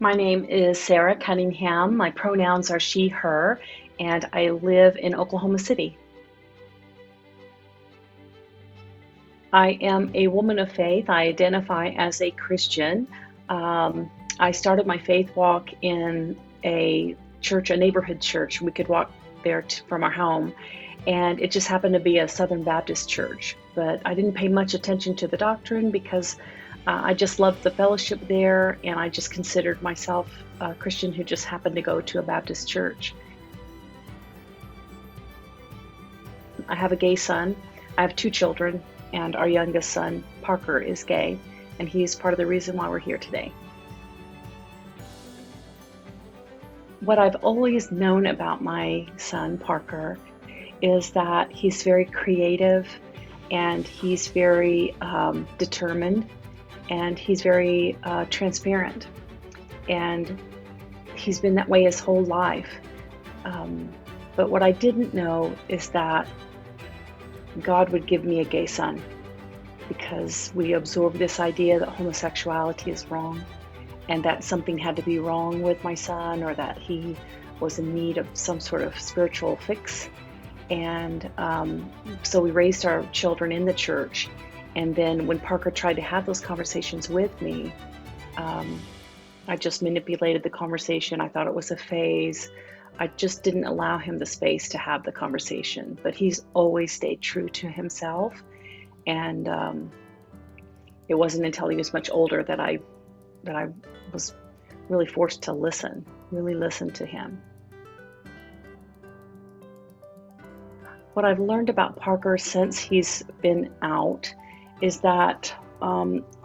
My name is Sara Cunningham. My pronouns are she, her, and I live in Oklahoma City. I am a woman of faith. I identify as a Christian. I started my faith walk in a church, a neighborhood church. We could walk there from our home, and it just happened to be a Southern Baptist church. But I didn't pay much attention to the doctrine because I just loved the fellowship there, and I just considered myself a Christian who just happened to go to a Baptist church. I have a gay son. I have 2 children, and our youngest son, Parker, is gay, and he's part of the reason why we're here today. What I've always known about my son, Parker, is that he's very creative, and he's very determined, and he's very transparent, and he's been that way his whole life. But what I didn't know is that God would give me a gay son, because we absorbed this idea that homosexuality is wrong, and that something had to be wrong with my son, or that he was in need of some sort of spiritual fix. And so we raised our children in the church. And then when Parker tried to have those conversations with me, I just manipulated the conversation. I thought it was a phase. I just didn't allow him the space to have the conversation. But he's always stayed true to himself. And it wasn't until he was much older that I was really forced to really listen to him. What I've learned about Parker since he's been out is that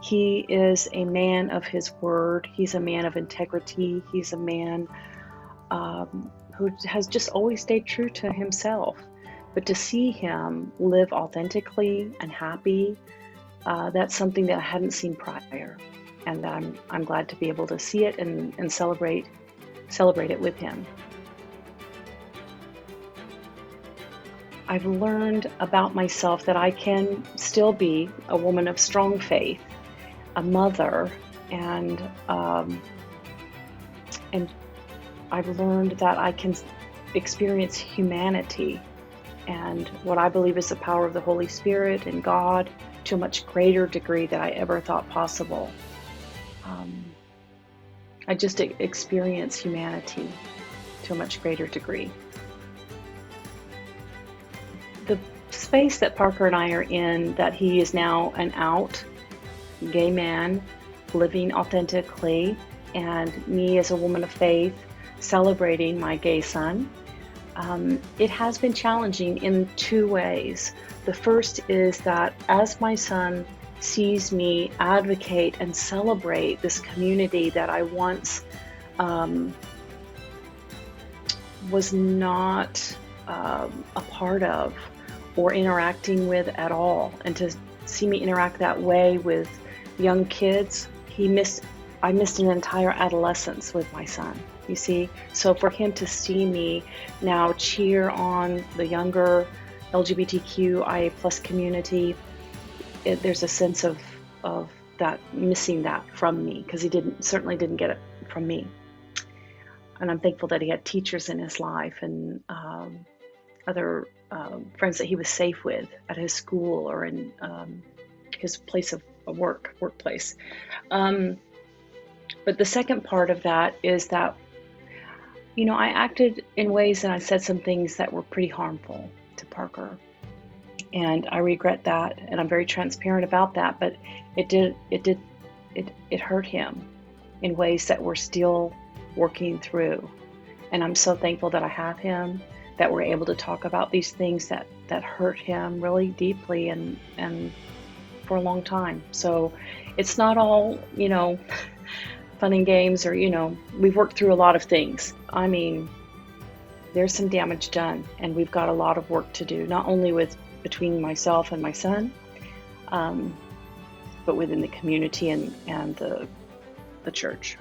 he is a man of his word. He's a man of integrity. He's a man who has just always stayed true to himself. But to see him live authentically and happy, that's something that I hadn't seen prior, and that I'm glad to be able to see it and celebrate it with him. I've learned about myself that I can still be a woman of strong faith, a mother, and I've learned that I can experience humanity and what I believe is the power of the Holy Spirit and God to a much greater degree than I ever thought possible. I just experience humanity to a much greater degree. The space that Parker and I are in, that he is now an out gay man living authentically, and me as a woman of faith celebrating my gay son, it has been challenging in 2 ways. The first is that as my son sees me advocate and celebrate this community that I once was not a part of or interacting with at all, and to see me interact that way with young kids, I missed an entire adolescence with my son, you see. So for him to see me now cheer on the younger LGBTQIA plus community, there's a sense of that, missing that from me, because he certainly didn't get it from me. And I'm thankful that he had teachers in his life and other friends that he was safe with at his school or in his place of workplace. But the second part of that is that, I acted in ways and I said some things that were pretty harmful to Parker. And I regret that, and I'm very transparent about that, but it hurt him in ways that we're still working through. And I'm so thankful that I have him, that we're able to talk about these things that hurt him really deeply and for a long time. So it's not all, fun and games, or, we've worked through a lot of things. I mean, there's some damage done, and we've got a lot of work to do, not only between myself and my son, but within the community and the church.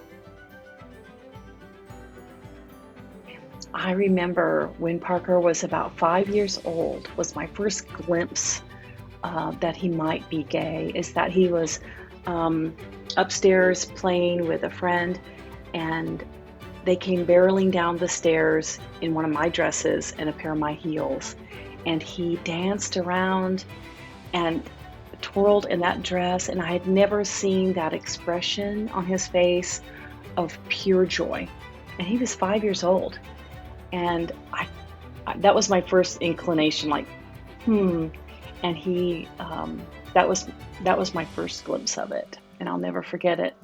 I remember when Parker was about 5 years old was my first glimpse that he might be gay, is that he was upstairs playing with a friend, and they came barreling down the stairs in one of my dresses and a pair of my heels. And he danced around and twirled in that dress, and I had never seen that expression on his face of pure joy. And he was 5 years old. And that was my first inclination, like, And he, that was my first glimpse of it, and I'll never forget it.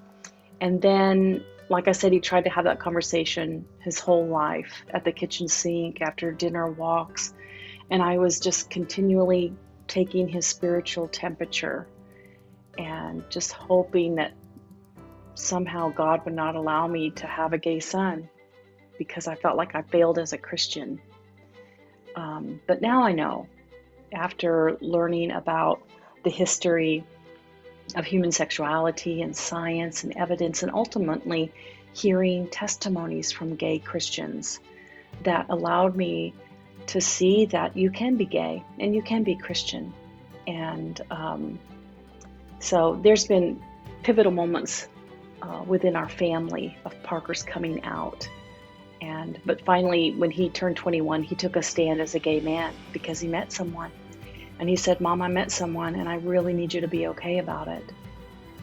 And then, like I said, he tried to have that conversation his whole life at the kitchen sink, after dinner walks, and I was just continually taking his spiritual temperature and just hoping that somehow God would not allow me to have a gay son, because I felt like I failed as a Christian. But now I know, after learning about the history of human sexuality and science and evidence, and ultimately hearing testimonies from gay Christians, that allowed me to see that you can be gay and you can be Christian. And so there's been pivotal moments within our family of Parker's coming out. But finally, when he turned 21, he took a stand as a gay man because he met someone. And he said, "Mom, I met someone, and I really need you to be okay about it."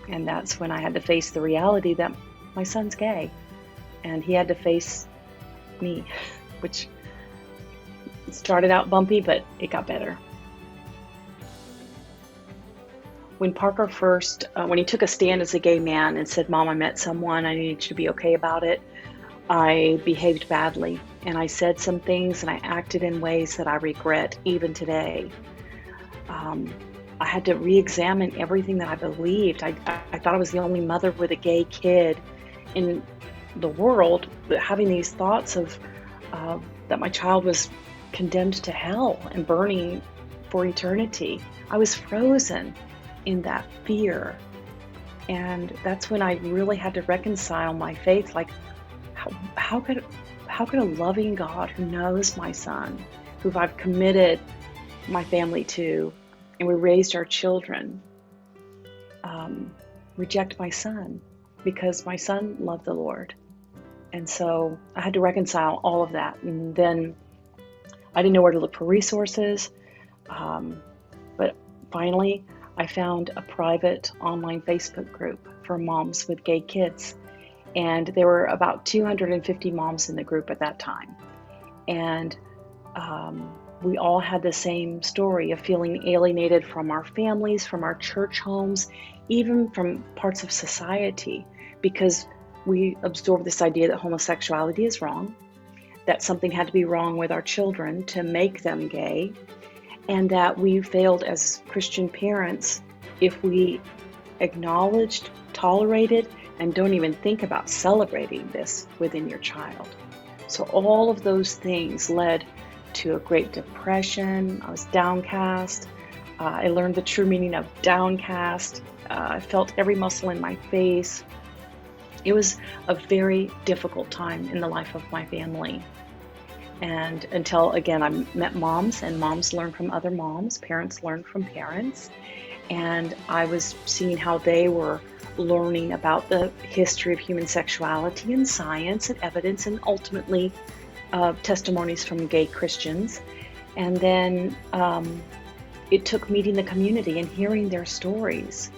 And that's when I had to face the reality that my son's gay. And he had to face me, which started out bumpy, but it got better. When Parker when he took a stand as a gay man and said, "Mom, I met someone, I need you to be okay about it," I behaved badly, and I said some things, and I acted in ways that I regret even today. I had to re-examine everything that I believed. I thought I was the only mother with a gay kid in the world, but having these thoughts of that my child was condemned to hell and burning for eternity. I was frozen in that fear. And that's when I really had to reconcile my faith. Like, how could a loving God who knows my son, who I've committed my family to, and we raised our children, reject my son, because my son loved the Lord? And so I had to reconcile all of that. And then I didn't know where to look for resources. But finally, I found a private online Facebook group for moms with gay kids. And there were about 250 moms in the group at that time. And we all had the same story of feeling alienated from our families, from our church homes, even from parts of society, because we absorbed this idea that homosexuality is wrong, that something had to be wrong with our children to make them gay, and that we failed as Christian parents if we acknowledged, tolerated, and don't even think about celebrating this within your child. So all of those things led to a great depression. I was downcast. I learned the true meaning of downcast. I felt every muscle in my face. It was a very difficult time in the life of my family. And until, again, I met moms, and moms learn from other moms, parents learn from parents. And I was seeing how they were learning about the history of human sexuality and science and evidence, and ultimately testimonies from gay Christians. And then it took meeting the community and hearing their stories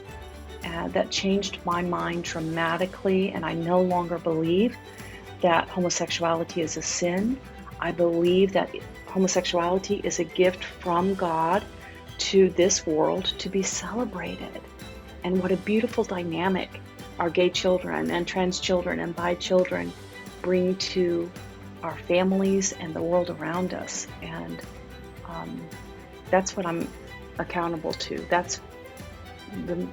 that changed my mind dramatically. And I no longer believe that homosexuality is a sin. I believe that homosexuality is a gift from God to this world to be celebrated. And what a beautiful dynamic our gay children and trans children and bi children bring to our families and the world around us. And that's what I'm accountable to. That's the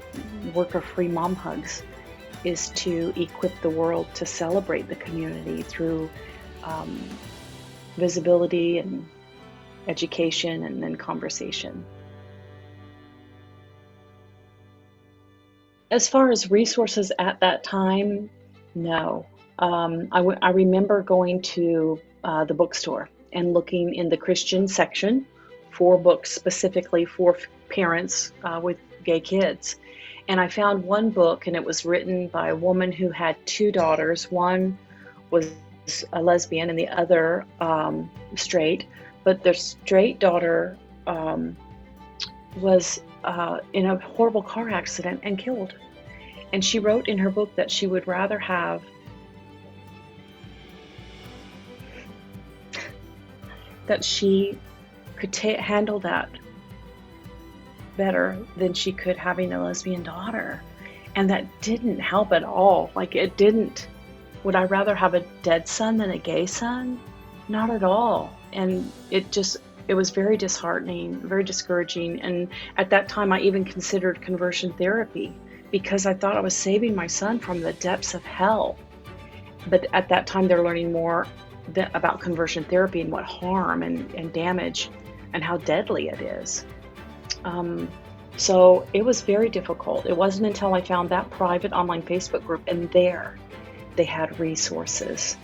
work of Free Mom Hugs, is to equip the world to celebrate the community through visibility and education and then conversation. As far as resources at that time, no. I remember going to the bookstore and looking in the Christian section for books specifically for parents with gay kids. And I found one book, and it was written by a woman who had two daughters. One was a lesbian and the other straight. But their straight daughter was in a horrible car accident and killed. And she wrote in her book that she would rather have that she could handle that better than she could having a lesbian daughter. And that didn't help at all. Like, it didn't. Would I rather have a dead son than a gay son? Not at all. And it was very disheartening, very discouraging. And at that time, I even considered conversion therapy because I thought I was saving my son from the depths of hell. But at that time, they're learning more about conversion therapy and what harm and damage and how deadly it is. So it was very difficult. It wasn't until I found that private online Facebook group, and there they had resources.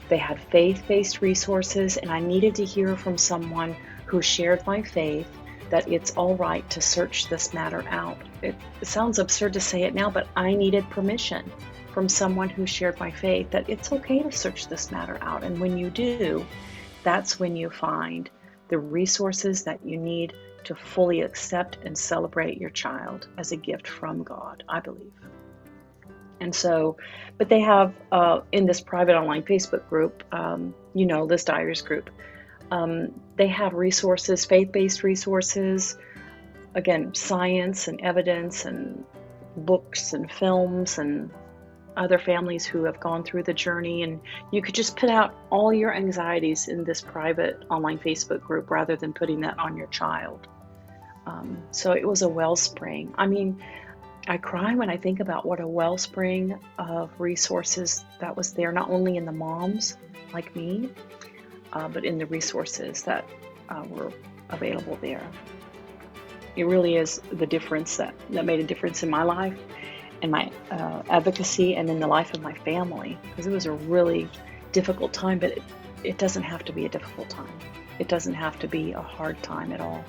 They had faith-based resources, and I needed to hear from someone who shared my faith that it's all right to search this matter out. It sounds absurd to say it now, but I needed permission from someone who shared my faith that it's okay to search this matter out. And when you do, that's when you find the resources that you need to fully accept and celebrate your child as a gift from God, I believe. And so, but they have in this private online Facebook group, Liz Dyer's group, they have resources, faith-based resources, again, science and evidence and books and films and other families who have gone through the journey. And you could just put out all your anxieties in this private online Facebook group rather than putting that on your child. So it was a wellspring. I mean, I cry when I think about what a wellspring of resources that was there, not only in the moms like me, but in the resources that were available there. It really is the difference that made a difference in my life and my advocacy and in the life of my family, because it was a really difficult time, but it doesn't have to be a difficult time. It doesn't have to be a hard time at all.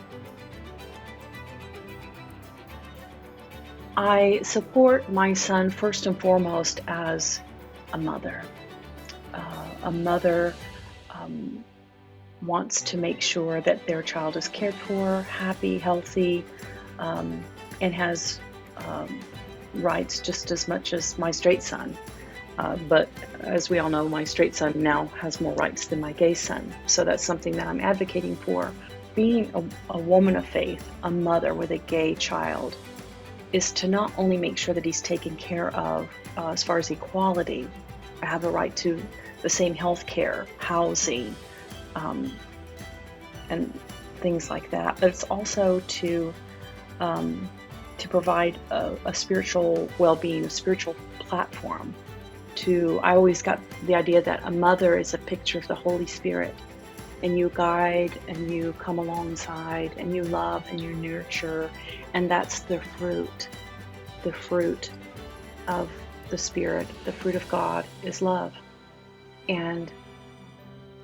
I support my son first and foremost as a mother. A mother wants to make sure that their child is cared for, happy, healthy, and has rights just as much as my straight son. But as we all know, my straight son now has more rights than my gay son. So that's something that I'm advocating for. Being a woman of faith, a mother with a gay child, is to not only make sure that he's taken care of as far as equality, I have a right to the same health care, housing, and things like that, but it's also to provide a spiritual well-being, a spiritual platform. I always got the idea that a mother is a picture of the Holy Spirit, and you guide and you come alongside and you love and you nurture, and that's the fruit of the Spirit. The fruit of God is love. And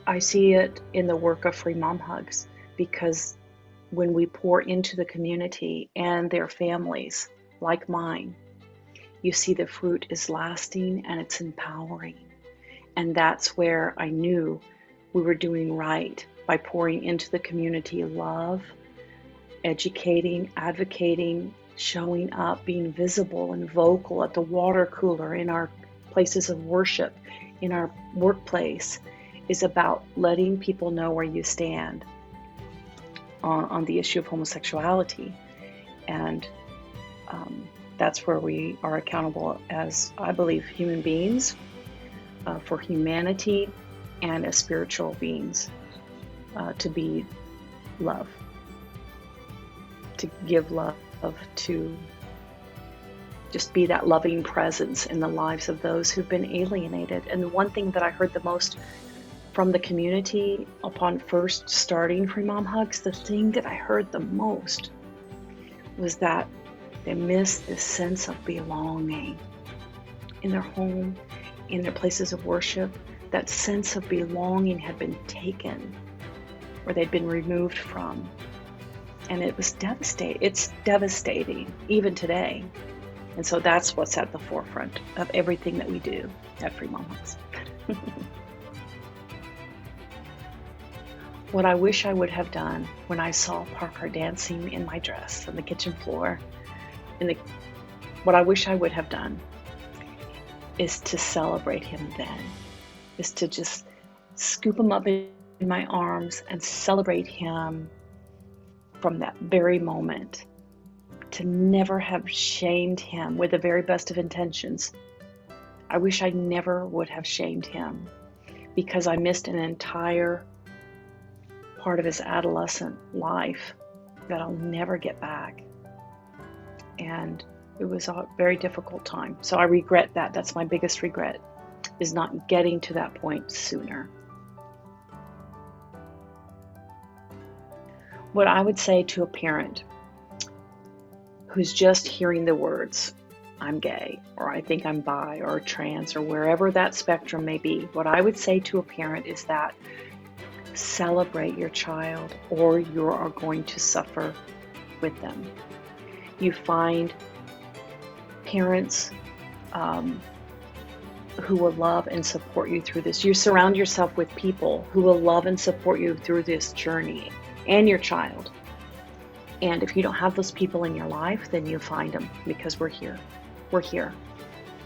I see it in the work of Free Mom Hugs, because when we pour into the community and their families like mine, you see the fruit is lasting and it's empowering. And that's where I knew we were doing right, by pouring into the community love, educating, advocating, showing up, being visible and vocal at the water cooler, in our places of worship, in our workplace, is about letting people know where you stand on the issue of homosexuality. And that's where we are accountable as, I believe, human beings, for humanity, and as spiritual beings, to be love, to give love, to just be that loving presence in the lives of those who've been alienated. And the one thing that I heard the most from the community upon first starting Free Mom Hugs, the thing that I heard the most was that they missed this sense of belonging in their home, in their places of worship. That sense of belonging had been taken, or they'd been removed from. And it was devastating. It's devastating even today. And so that's what's at the forefront of everything that we do at Free Mom House. What I wish I would have done when I saw Parker dancing in my dress on the kitchen floor, what I wish I would have done is to celebrate him then, is to just scoop him up in my arms and celebrate him from that very moment, to never have shamed him with the very best of intentions. I wish I never would have shamed him, because I missed an entire part of his adolescent life that I'll never get back. And it was a very difficult time. So I regret that. That's my biggest regret, is not getting to that point sooner. What I would say to a parent who's just hearing the words, I'm gay, or I think I'm bi, or trans, or wherever that spectrum may be, what I would say to a parent is that celebrate your child, or you are going to suffer with them. You find parents who will love and support you through this. You surround yourself with people who will love and support you through this journey, and your child. And if you don't have those people in your life, then you find them, because we're here. We're here.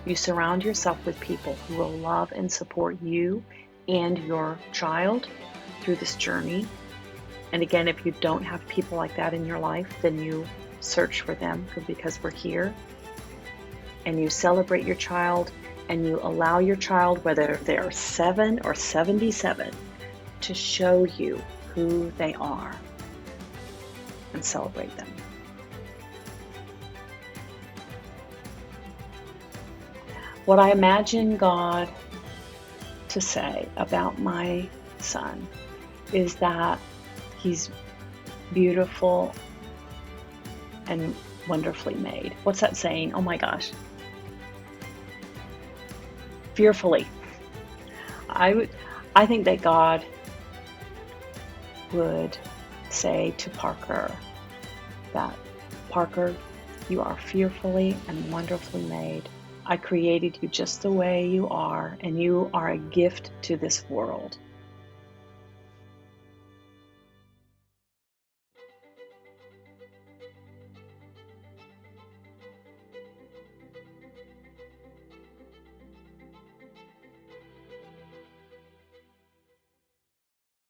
You surround yourself with people who will love and support you and your child through this journey. And again, if you don't have people like that in your life, then you search for them, because we're here. And you celebrate your child, and you allow your child, whether they're 7 or 77, to show you who they are, and celebrate them. What I imagine God to say about my son is that he's beautiful and wonderfully made. What's that saying? Oh my gosh. Fearfully. I think that God would say to Parker that, Parker, you are fearfully and wonderfully made. I created you just the way you are, and you are a gift to this world.